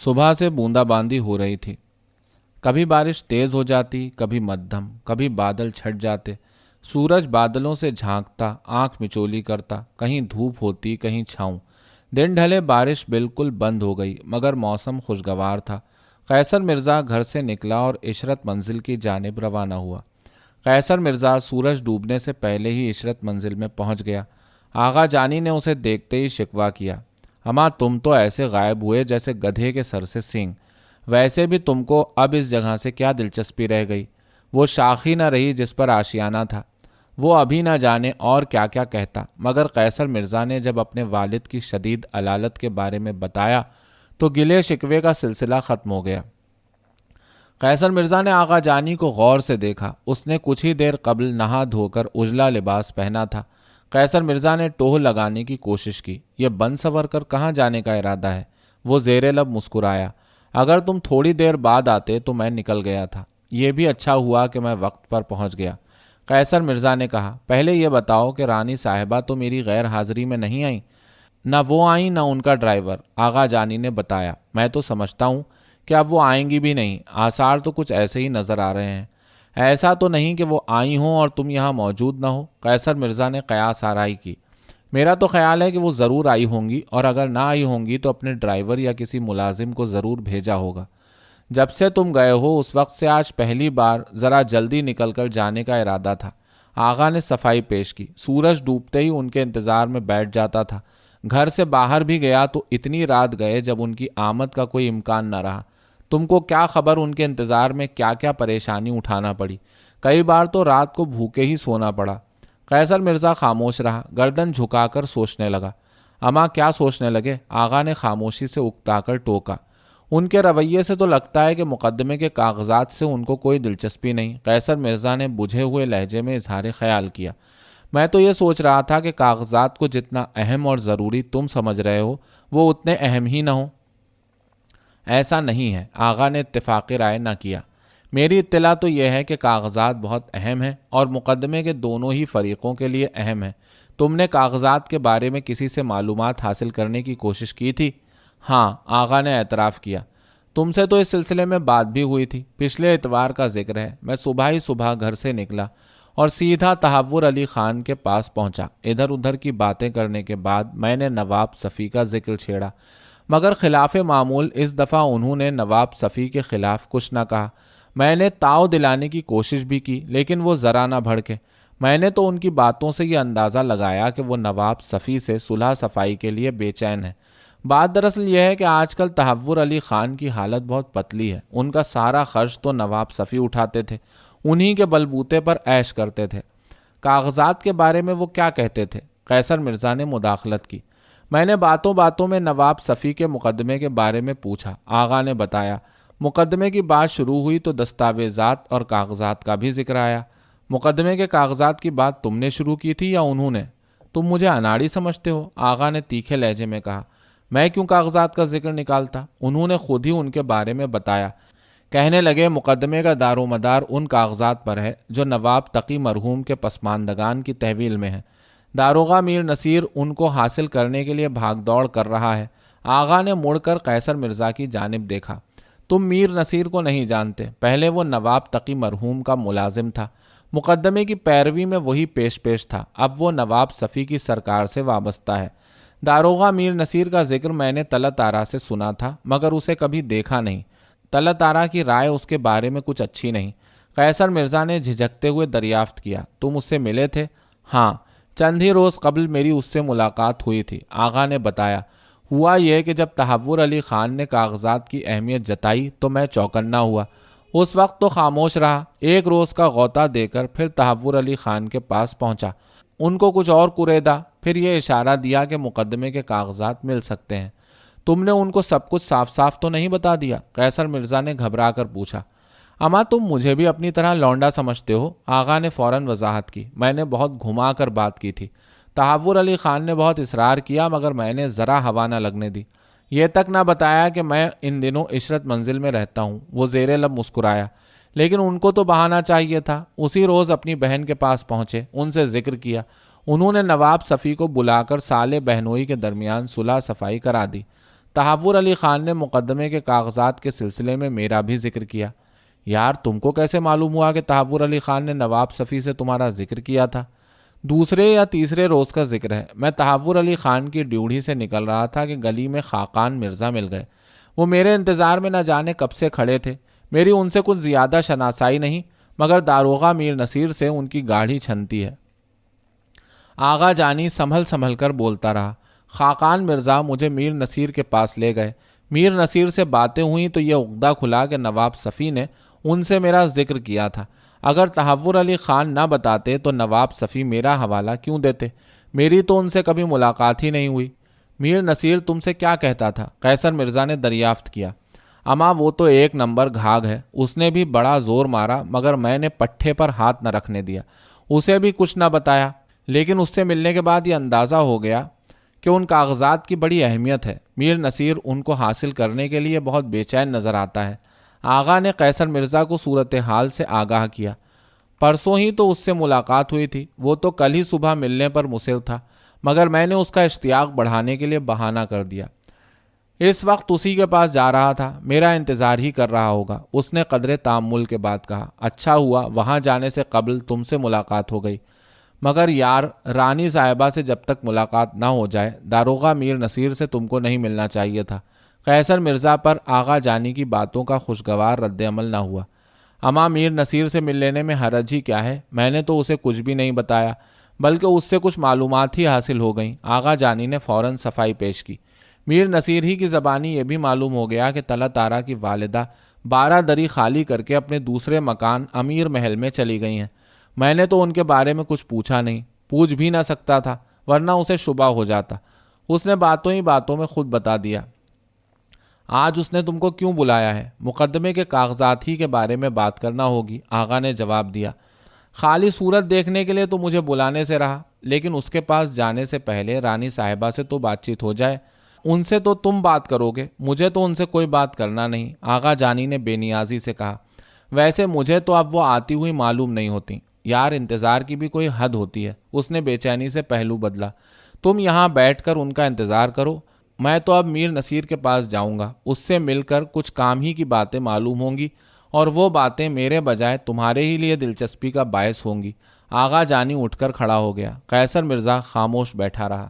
सुबह से बूंदाबांदी हो रही थी। कभी बारिश तेज हो जाती, कभी मध्यम, कभी बादल छट जाते। सूरज बादलों से झांकता, आंख मिचोली करता, कहीं धूप होती, कहीं छाँव। दिन ढले, बारिश बिल्कुल बंद हो गई, मगर मौसम खुशगवार था। कैसर मिर्ज़ा घर से निकला और इशरत मंजिल की जानिब रवाना हुआ। कैसर मिर्ज़ा सूरज डूबने से पहले ही इशरत मंजिल में पहुंच गया। आगा जानी ने उसे देखते ही शिकवा किया, अम्मा तुम तो ऐसे गायब हुए जैसे गधे के सर से सींग। वैसे भी तुमको अब इस जगह से क्या दिलचस्पी रह गई। वो शाखी न रही जिस पर आशियाना था। वो अभी न जाने और क्या क्या कहता, मगर कैसर मिर्ज़ा ने जब अपने वालिद की शदीद अलालत के बारे में बताया तो गिले शिकवे का सिलसिला ख़त्म हो गया। कैसर मिर्ज़ा ने आगा जानी को गौर से देखा। उसने कुछ ही देर कबल नहा धोकर उजला लिबास पहना था। कैसर मिर्ज़ा ने टोह लगाने की कोशिश की। यह बन सवर कर कहाँ जाने का इरादा है? वो ज़ेरे लब मुस्कुराया। अगर तुम थोड़ी देर बाद आते तो मैं निकल गया था। ये भी अच्छा हुआ कि मैं वक्त पर पहुंच गया। कैसर मिर्ज़ा ने कहा, पहले ये बताओ कि रानी साहिबा तो मेरी गैर हाजिरी में नहीं आई? न वो आई न उनका ड्राइवर, आगा जानी ने बताया। मैं तो समझता हूँ कि अब वो आएंगी भी नहीं। आसार तो कुछ ऐसे ही नज़र आ रहे हैं। ऐसा तो नहीं कि वो आई हों और तुम यहाँ मौजूद न हो? कैसर मिर्ज़ा ने कयास आराई की। मेरा तो ख्याल है कि वो ज़रूर आई होंगी, और अगर ना आई होंगी तो अपने ड्राइवर या किसी मुलाजिम को ज़रूर भेजा होगा। जब से तुम गए हो उस वक्त से आज पहली बार ज़रा जल्दी निकल कर जाने का इरादा था। आगा ने सफाई पेश की। सूरज डूबते ही उनके इंतज़ार में बैठ जाता था। घर से बाहर भी गया तो इतनी रात गए जब उनकी आमद का कोई इम्कान न रहा। तुमको क्या खबर उनके इंतज़ार में क्या क्या परेशानी उठाना पड़ी। कई बार तो रात को भूखे ही सोना पड़ा। कैसर मिर्ज़ा खामोश रहा, गर्दन झुकाकर सोचने लगा। अम्मा क्या सोचने लगे? आगा ने खामोशी से उकताकर टोका। उनके रवैये से तो लगता है कि मुकदमे के कागजात से उनको कोई दिलचस्पी नहीं। कैसर मिर्ज़ा ने बुझे हुए लहजे में इजहार ख्याल किया। मैं तो ये सोच रहा था कि कागजात को जितना अहम और ज़रूरी तुम समझ रहे हो वो उतने अहम ही न हो। ऐसा नहीं है, आगा ने इत्तेफाक़ी राय न किया। मेरी इत्तला तो यह है कि कागजात बहुत अहम हैं और मुकदमे के दोनों ही फरीक़ों के लिए अहम है। तुमने कागजात के बारे में किसी से मालूमात हासिल करने की कोशिश की थी? हाँ, आगा ने एतराफ़ किया। तुमसे तो इस सिलसिले में बात भी हुई थी। पिछले इतवार का जिक्र है। मैं सुबह ही सुबह घर से निकला और सीधा तहव्वुर अली ख़ान के पास पहुंचा। इधर उधर की बातें करने के बाद मैंने नवाब सफ़ी का जिक्र छेड़ा, मगर खिलाफ मामूल इस दफ़ा उन्होंने नवाब सफ़ी के ख़िलाफ़ कुछ न कहा। मैंने ताव दिलाने की कोशिश भी की, लेकिन वो ज़रा न भड़के। मैंने तो उनकी बातों से ये अंदाज़ा लगाया कि वो नवाब सफ़ी से सुलह सफ़ाई के लिए बेचैन है। बात दरअसल यह है कि आजकल तहव्वुर अली ख़ान की हालत बहुत पतली है। उनका सारा खर्च तो नवाब सफ़ी उठाते थे, उन्हीं के बलबूते पर ऐश करते थे। कागजात के बारे में वो क्या कहते थे? कैसर मिर्ज़ा ने मुदाखलत की। मैंने बातों बातों में नवाब सफ़ी के मुकदमे के बारे में पूछा। आगा ने बताया। मुकदमे की बात शुरू हुई तो दस्तावेज़ात और कागजात का भी जिक्र आया। मुकदमे के कागजात की बात तुमने शुरू की थी या उन्होंने? तुम मुझे अनाड़ी समझते हो? आगा ने तीखे लहजे में कहा। मैं क्यों कागजात का जिक्र निकालता? उन्होंने खुद ही उनके बारे में बताया। कहने लगे मुकदमे का दारोमदार उन कागजात पर है जो नवाब तकी मरहूम के पसमानदगान की तहवील में है। दारोगा मीर नसीर उनको हासिल करने के लिए भाग दौड़ कर रहा है। आगा ने मुड़कर कैसर मिर्ज़ा की जानिब देखा। तुम मीर नसीर को नहीं जानते। पहले वो नवाब तकी मरहूम का मुलाजिम था, मुकदमे की पैरवी में वही पेश पेश था। अब वो नवाब सफ़ी की सरकार से वाबस्ता है। दारोगा मीर नसीर का जिक्र मैंने तलत आरा से सुना था, मगर उसे कभी देखा नहीं। तलत आरा की राय उसके बारे में कुछ अच्छी नहीं। कैसर मिर्ज़ा ने झिझकते हुए दरियाफ्त किया। तुम उससे मिले थे? हाँ, चंद ही रोज़ कबल मेरी उससे मुलाकात हुई थी। आगा ने बताया। हुआ यह कि जब तहव्वुर अली ख़ान ने कागजात की अहमियत जताई तो मैं चौकन्ना हुआ। उस वक्त तो खामोश रहा। एक रोज़ का गौता देकर फिर तहव्वुर अली ख़ान के पास पहुंचा। उनको कुछ और कुरेदा, फिर ये इशारा दिया कि मुकदमे के कागजात मिल सकते हैं। तुमने उनको सब कुछ साफ साफ तो नहीं बता दिया? कैसर मिर्ज़ा ने घबरा कर पूछा। अम्मा तुम मुझे भी अपनी तरह लौंडा समझते हो? आगा ने फ़ौरन वजाहत की। मैंने बहुत घुमा कर बात की थी। तहव्वुर अली ख़ान ने बहुत इसरार किया, मगर मैंने ज़रा हवा न लगने दी। ये तक ना बताया कि मैं इन दिनों इशरत मंजिल में रहता हूँ। वो ज़ेरे लब मुस्कुराया। लेकिन उनको तो बहाना चाहिए था। उसी रोज़ अपनी बहन के पास पहुँचे, उनसे जिक्र किया। उन्होंने नवाब सफ़ी को बुलाकर साले बहनोई के दरमियान सुलह सफ़ाई करा दी। تحور علی خان نے مقدمے کے کاغذات کے سلسلے میں میرا بھی ذکر کیا۔ یار تم کو کیسے معلوم ہوا کہ تحور علی خان نے نواب صفی سے تمہارا ذکر کیا تھا؟ دوسرے یا تیسرے روز کا ذکر ہے، میں تحور علی خان کی ڈیوڑھی سے نکل رہا تھا کہ گلی میں خاقان مرزا مل گئے۔ وہ میرے انتظار میں نہ جانے کب سے کھڑے تھے۔ میری ان سے کچھ زیادہ شناسائی نہیں، مگر داروغہ میر نصیر سے ان کی گاڑھی چھنتی ہے۔ آغا جانی سنبھل کر بولتا رہا۔ خاقان مرزا مجھے میر نصیر کے پاس لے گئے۔ میر نصیر سے باتیں ہوئیں تو یہ عقدہ کھلا کہ نواب صفی نے ان سے میرا ذکر کیا تھا۔ اگر تحور علی خان نہ بتاتے تو نواب صفی میرا حوالہ کیوں دیتے؟ میری تو ان سے کبھی ملاقات ہی نہیں ہوئی۔ میر نصیر تم سے کیا کہتا تھا؟ قیصر مرزا نے دریافت کیا۔ اما وہ تو ایک نمبر گھاگ ہے، اس نے بھی بڑا زور مارا مگر میں نے پٹھے پر ہاتھ نہ رکھنے دیا، اسے بھی کچھ نہ بتایا، لیکن اس سے ملنے کے بعد یہ اندازہ ہو گیا کہ ان کاغذات کی بڑی اہمیت ہے۔ میر نصیر ان کو حاصل کرنے کے لیے بہت بے چین نظر آتا ہے۔ آغا نے قیصر مرزا کو صورتحال سے آگاہ کیا۔ پرسوں ہی تو اس سے ملاقات ہوئی تھی، وہ تو کل ہی صبح ملنے پر مصر تھا، مگر میں نے اس کا اشتیاق بڑھانے کے لیے بہانہ کر دیا۔ اس وقت اسی کے پاس جا رہا تھا، میرا انتظار ہی کر رہا ہوگا، اس نے قدرے تامل کے بعد کہا۔ اچھا ہوا وہاں جانے سے قبل تم سے ملاقات ہو گئی، مگر یار رانی صاحبہ سے جب تک ملاقات نہ ہو جائے داروغہ میر نصیر سے تم کو نہیں ملنا چاہیے تھا۔ قیصر مرزا پر آغا جانی کی باتوں کا خوشگوار رد عمل نہ ہوا۔ اما میر نصیر سے مل لینے میں حرج ہی کیا ہے؟ میں نے تو اسے کچھ بھی نہیں بتایا، بلکہ اس سے کچھ معلومات ہی حاصل ہو گئیں۔ آغا جانی نے فوراً صفائی پیش کی۔ میر نصیر ہی کی زبانی یہ بھی معلوم ہو گیا کہ طلعت آرا کی والدہ 12 دری خالی کر کے اپنے دوسرے مکان امیر محل میں چلی گئی ہیں۔ میں نے تو ان کے بارے میں کچھ پوچھا نہیں، پوچھ بھی نہ سکتا تھا ورنہ اسے شبہ ہو جاتا۔ اس نے باتوں ہی باتوں میں خود بتا دیا۔ آج اس نے تم کو کیوں بلایا ہے؟ مقدمے کے کاغذات ہی کے بارے میں بات کرنا ہوگی، آغا نے جواب دیا۔ خالی صورت دیکھنے کے لیے تو مجھے بلانے سے رہا، لیکن اس کے پاس جانے سے پہلے رانی صاحبہ سے تو بات چیت ہو جائے، ان سے تو تم بات کرو گے، مجھے تو ان سے کوئی بات کرنا نہیں، آغا جانی نے بے نیازی سے کہا۔ ویسے مجھے تو اب وہ آتی ہوئی معلوم نہیں ہوتی، یار انتظار کی بھی کوئی حد ہوتی ہے، اس نے بے چینی سے پہلو بدلا۔ تم یہاں بیٹھ کر ان کا انتظار کرو، میں تو اب میر نصیر کے پاس جاؤں گا، اس سے مل کر کچھ کام ہی کی باتیں معلوم ہوں گی، اور وہ باتیں میرے بجائے تمہارے ہی لیے دلچسپی کا باعث ہوں گی۔ آغا جانی اٹھ کر کھڑا ہو گیا۔ قیصر مرزا خاموش بیٹھا رہا۔